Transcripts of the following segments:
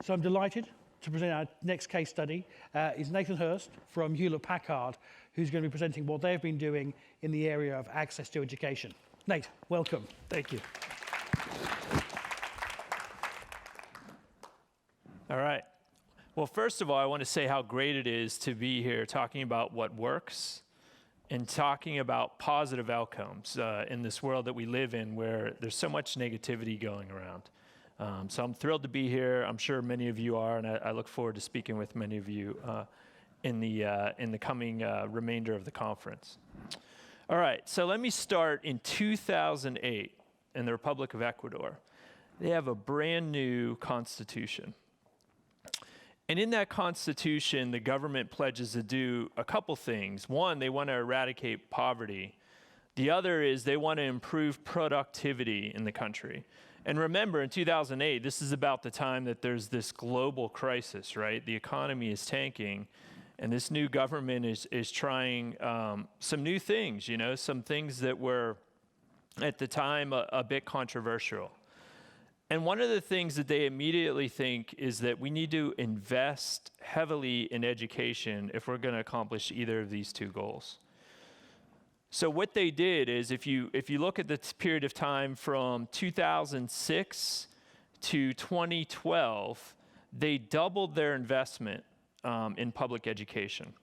So I'm delighted to present our next case study. Is Nathan Hurst from Hewlett-Packard, who's going to be presenting what they've been doing in the area of access to education. Nate, welcome. Thank you. All right. Well, first of all, I want to say how great it is to be here talking about what works and talking about positive outcomes in this world that we live in where there's so much negativity going around. So I'm thrilled to be here. I'm sure many of you are, and I look forward to speaking with many of you in the coming remainder of the conference. All right, so let me start in 2008 in the Republic of Ecuador. They have a brand new constitution. And in that constitution, the government pledges to do a couple things. One, they want to eradicate poverty. The other is they want to improve productivity in the country. And remember, in 2008, this is about the time that there's this global crisis, right? The economy is tanking, and this new government is trying some new things, some things that were, at the time, a bit controversial. And one of the things that they immediately think is that we need to invest heavily in education if we're going to accomplish either of these two goals. So what they did is, if you look at this period of time from 2006 to 2012, they doubled their investment in public education.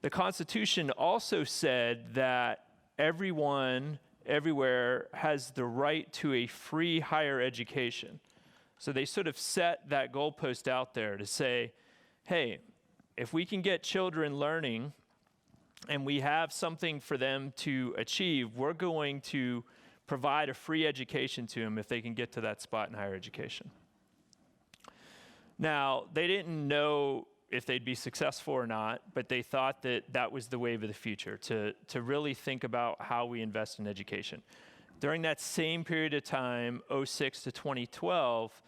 The Constitution also said that everyone everywhere has the right to a free higher education. So they sort of set that goalpost out there to say, hey, if we can get children learning and we have something for them to achieve, we're going to provide a free education to them if they can get to that spot in higher education. Now, they didn't know if they'd be successful or not, but they thought that that was the wave of the future, to really think about how we invest in education. During that same period of time, 2006 to 2012,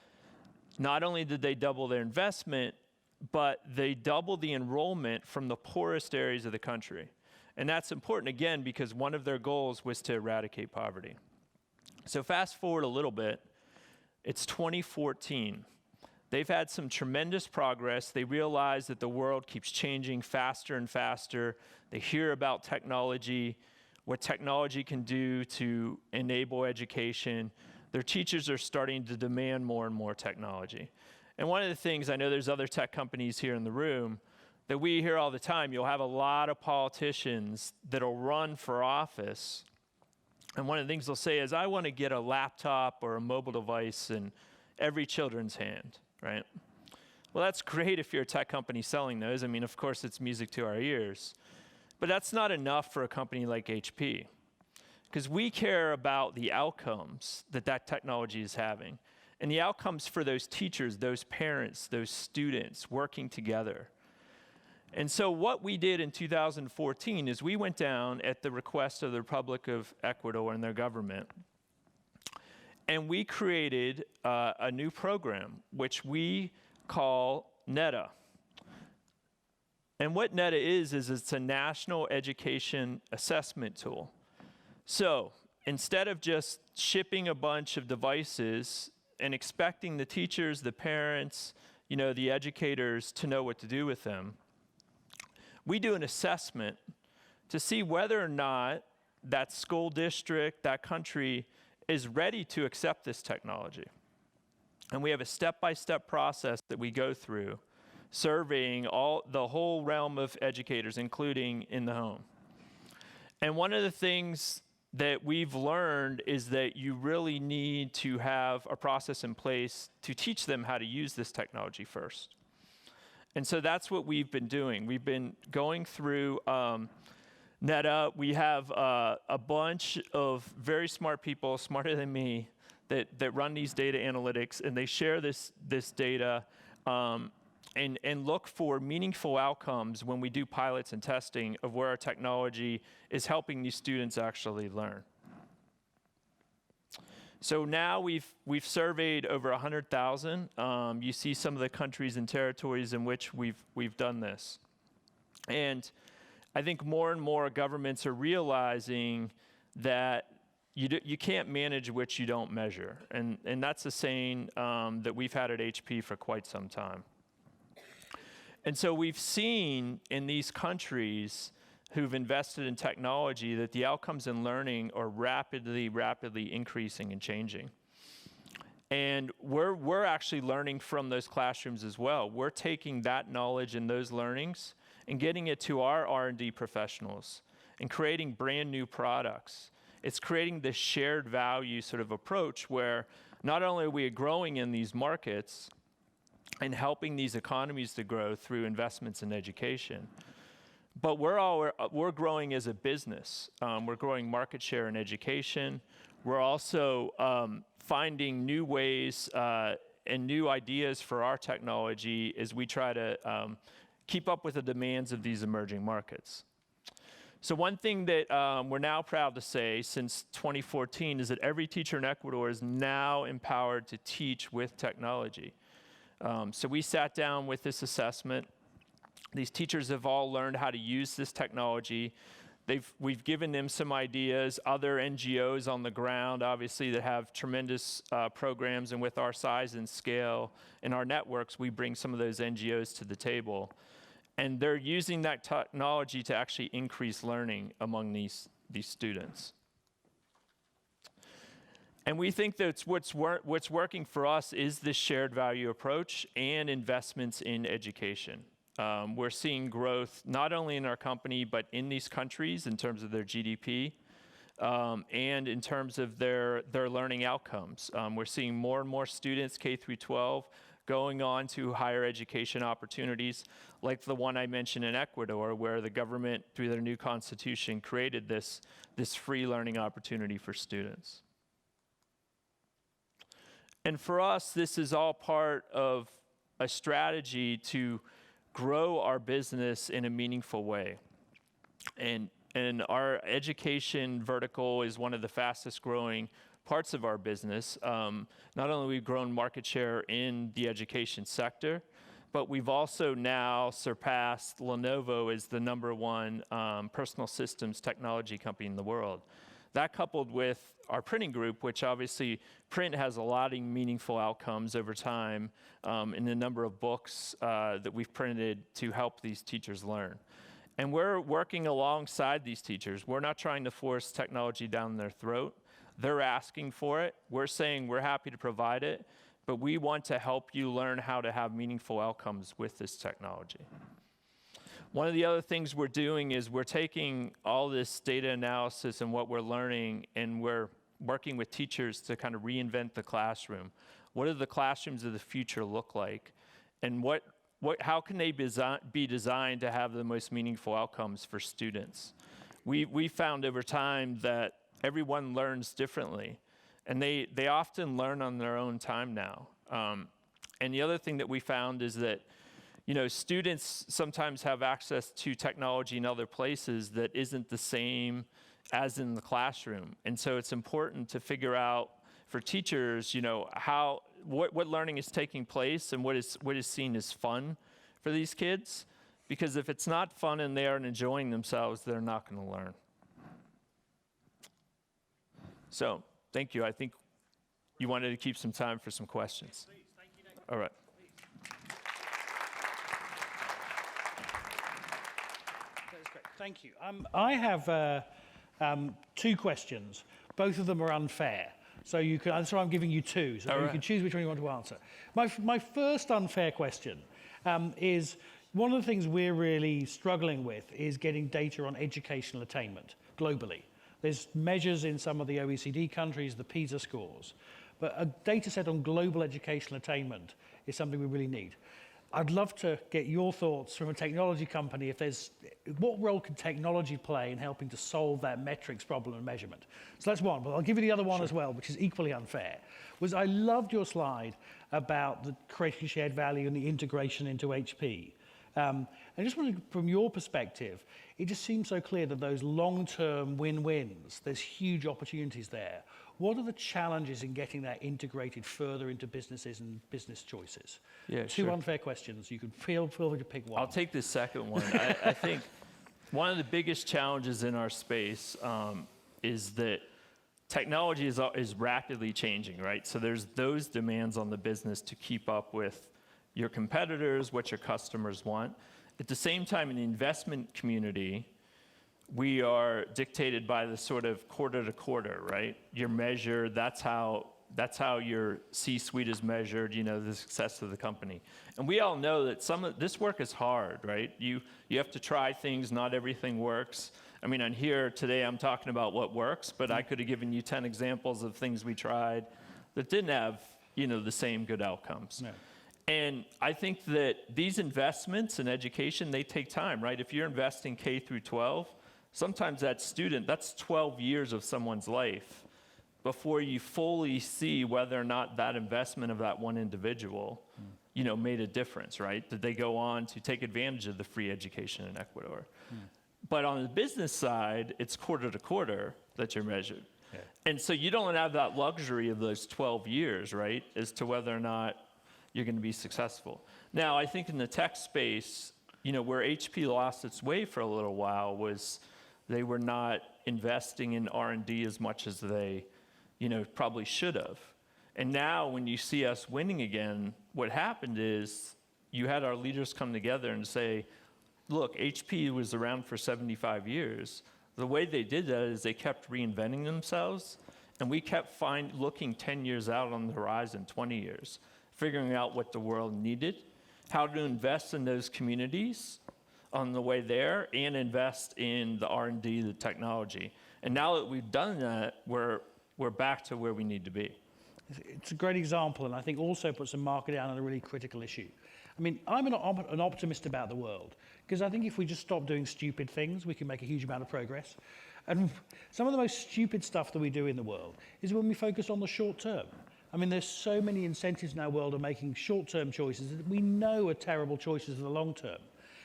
not only did they double their investment, but they doubled the enrollment from the poorest areas of the country. And that's important, again, because one of their goals was to eradicate poverty. So fast forward a little bit, it's 2014. They've had some tremendous progress. They realize that the world keeps changing faster and faster. They hear about technology, what technology can do to enable education. Their teachers are starting to demand more and more technology. And one of the things, I know there's other tech companies here in the room, that we hear all the time, you'll have a lot of politicians that'll run for office. And one of the things they'll say is, I want to get a laptop or a mobile device in every children's hand. Right? Well, that's great if you're a tech company selling those. I mean, of course, it's music to our ears. But that's not enough for a company like HP, because we care about the outcomes that technology is having, and the outcomes for those teachers, those parents, those students working together. And so what we did in 2014 is we went down at the request of the Republic of Ecuador and their government, and we created a new program, which we call NETA. And what NETA is it's a national education assessment tool. So instead of just shipping a bunch of devices and expecting the teachers, the parents, the educators to know what to do with them, we do an assessment to see whether or not that school district, that country, is ready to accept this technology. And we have a step-by-step process that we go through, surveying the whole realm of educators, including in the home. And one of the things that we've learned is that you really need to have a process in place to teach them how to use this technology first. And so that's what we've been doing. We've been going through NETA. We have a bunch of very smart people, smarter than me, that run these data analytics, and they share this data and look for meaningful outcomes when we do pilots and testing of where our technology is helping these students actually learn. So now we've surveyed over 100,000. You see some of the countries and territories in which we've done this. And I think more and more governments are realizing that you can't manage what you don't measure. And that's a saying that we've had at HP for quite some time. And so we've seen in these countries who've invested in technology that the outcomes in learning are rapidly increasing and changing. And we're actually learning from those classrooms as well. We're taking that knowledge and those learnings and getting it to our R&D professionals and creating brand new products. It's creating this shared value sort of approach where not only are we growing in these markets and helping these economies to grow through investments in education, but we're growing as a business. We're growing market share in education. We're also finding new ways and new ideas for our technology as we try to keep up with the demands of these emerging markets. So one thing that we're now proud to say since 2014 is that every teacher in Ecuador is now empowered to teach with technology. So we sat down with this assessment. These teachers have all learned how to use this technology. We've given them some ideas, other NGOs on the ground, obviously, that have tremendous programs, and with our size and scale and our networks, we bring some of those NGOs to the table. And they're using that technology to actually increase learning among these students. And we think that what's working for us is this shared value approach and investments in education. We're seeing growth not only in our company, but in these countries in terms of their GDP and in terms of their learning outcomes. We're seeing more and more students, K through 12, going on to higher education opportunities, like the one I mentioned in Ecuador, where the government, through their new constitution, created this free learning opportunity for students. And for us, this is all part of a strategy to grow our business in a meaningful way. And our education vertical is one of the fastest growing parts of our business. Not only have we grown market share in the education sector, but we've also now surpassed Lenovo as the #1 personal systems technology company in the world. That coupled with our printing group, which obviously print has a lot of meaningful outcomes over time in the number of books that we've printed to help these teachers learn. And we're working alongside these teachers. We're not trying to force technology down their throat. They're asking for it. We're saying we're happy to provide it, but we want to help you learn how to have meaningful outcomes with this technology. One of the other things we're doing is we're taking all this data analysis and what we're learning, and we're working with teachers to kind of reinvent the classroom. What do the classrooms of the future look like? And how can they be designed to have the most meaningful outcomes for students? We found over time that everyone learns differently, and they often learn on their own time now. And the other thing that we found is that students sometimes have access to technology in other places that isn't the same as in the classroom. And so it's important to figure out for teachers, what learning is taking place and what is seen as fun for these kids. Because if it's not fun and they aren't enjoying themselves, they're not going to learn. So, thank you. I think you wanted to keep some time for some questions. Please, thank you, Nathan. All right. That's great. Thank you. I have 2 questions. Both of them are unfair. So I'm giving you 2. So you can choose which one you want to answer. My first unfair question is, one of the things we're really struggling with is getting data on educational attainment globally. There's measures in some of the OECD countries, the PISA scores, but a data set on global educational attainment is something we really need. I'd love to get your thoughts from a technology company. What role can technology play in helping to solve that metrics problem and measurement? So that's one, but I'll give you the other one as well, which is equally unfair. I loved your slide about the creating shared value and the integration into HP. I just wanted, from your perspective, it just seems so clear that those long-term win-wins, there's huge opportunities there. What are the challenges in getting that integrated further into businesses and business choices? Yeah, 2 sure. unfair questions. You can feel free to pick one. I'll take the second one. I think one of the biggest challenges in our space is that technology is rapidly changing, right? So there's those demands on the business to keep up with your competitors, what your customers want. At the same time, in the investment community, we are dictated by the sort of quarter to quarter, right? You're measured, that's how your C-suite is measured, the success of the company. And we all know that some of this work is hard, right? You have to try things, not everything works. I mean, on here today, I'm talking about what works, but I could have given you 10 examples of things we tried that didn't have, the same good outcomes. No. And I think that these investments in education, they take time, right? If you're investing K through 12, sometimes that's 12 years of someone's life before you fully see whether or not that investment of that one individual, made a difference, right? Did they go on to take advantage of the free education in Ecuador? But on the business side, it's quarter to quarter that you're measured. Yeah. And so you don't have that luxury of those 12 years, right, as to whether or not you're going to be successful. Now, I think in the tech space, where HP lost its way for a little while was they were not investing in R&D as much as they, probably should have. And now when you see us winning again, what happened is you had our leaders come together and say, look, HP was around for 75 years. The way they did that is they kept reinventing themselves, and we kept looking 10 years out on the horizon, 20 years, figuring out what the world needed, how to invest in those communities on the way there, and invest in the R&D, the technology. And now that we've done that, we're back to where we need to be. It's a great example, and I think also puts a marker down on a really critical issue. I mean, I'm an optimist about the world, because I think if we just stop doing stupid things, we can make a huge amount of progress. And some of the most stupid stuff that we do in the world is when we focus on the short term. I mean, there's so many incentives in our world of making short-term choices that we know are terrible choices in the long term.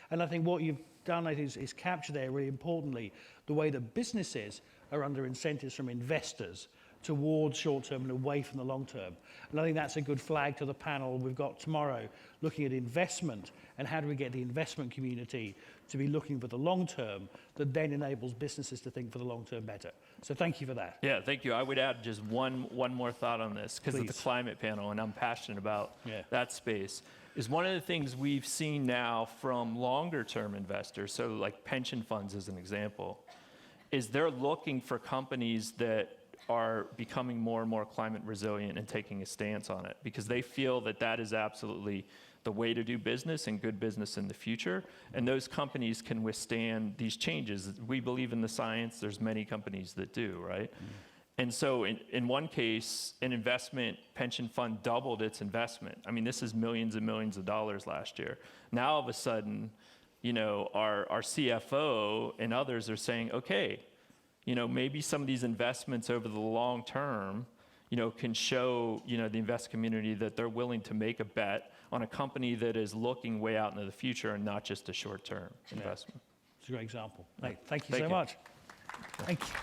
And I think what you've done, I think, is capture there, really importantly, the way that businesses are under incentives from investors towards short-term and away from the long-term. And I think that's a good flag to the panel we've got tomorrow, looking at investment and how do we get the investment community to be looking for the long-term that then enables businesses to think for the long-term better. So thank you for that. Yeah, thank you. I would add just one more thought on this because of the climate panel, and I'm passionate about that space, is one of the things we've seen now from longer-term investors, so like pension funds as an example, is they're looking for companies that are becoming more and more climate resilient and taking a stance on it because they feel that that is absolutely the way to do business and good business in the future. And those companies can withstand these changes. We believe in the science. There's many companies that do, right? And so in one case, an investment pension fund doubled its investment. I mean, this is millions and millions of dollars last year. Now, all of a sudden, our CFO and others are saying, okay, maybe some of these investments over the long term, can show, the invest community that they're willing to make a bet on a company that is looking way out into the future and not just a short-term investment. It's a great example. Thank you so much. Thank you.